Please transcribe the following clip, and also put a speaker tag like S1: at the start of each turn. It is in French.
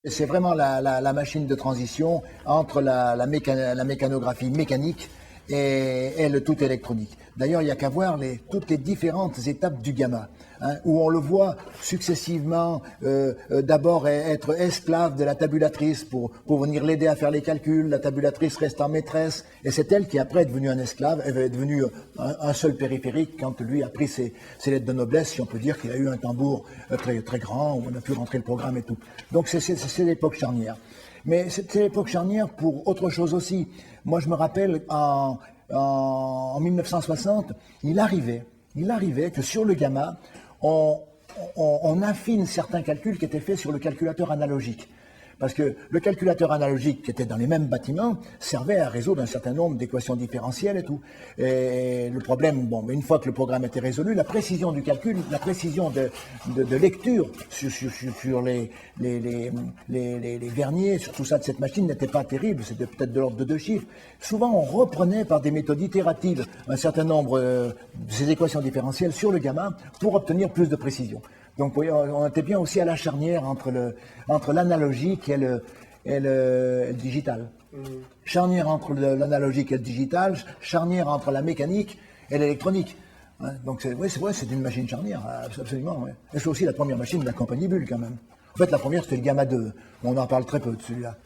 S1: C'est vraiment la machine de transition entre la mécanographie mécanique et le tout électronique. D'ailleurs, il n'y a qu'à voir toutes les différentes étapes du gamma, hein, où on le voit successivement d'abord être esclave de la tabulatrice pour venir l'aider à faire les calculs. La tabulatrice reste en maîtresse, et c'est elle qui après est devenue un esclave, elle est devenue un seul périphérique quand lui a pris ses lettres de noblesse, si on peut dire qu'il a eu un tambour très, très grand, où on a pu rentrer le programme et tout. Donc c'est l'époque charnière. Mais c'est l'époque charnière pour autre chose aussi. Moi, je me rappelle en 1960, il arrivait que sur le gamma, on affine certains calculs qui étaient faits sur le calculateur analogique. Parce que le calculateur analogique, qui était dans les mêmes bâtiments, servait à résoudre un certain nombre d'équations différentielles et tout. Et le problème, bon, mais une fois que le programme était résolu, la précision du calcul, la précision de lecture sur les verniers, sur tout ça de cette machine n'était pas terrible, c'était peut-être de l'ordre de 2 chiffres. Souvent, on reprenait par des méthodes itératives un certain nombre de ces équations différentielles sur le gamma pour obtenir plus de précision. Donc on était bien aussi à la charnière entre l'analogique et le digital. Charnière entre l'analogique et le digital, charnière entre la mécanique et l'électronique. Hein, donc c'est vrai, c'est une machine charnière, absolument. Ouais. Et c'est aussi la première machine de la compagnie Bull quand même. En fait, la première c'était le Gamma 2. On en parle très peu de celui-là.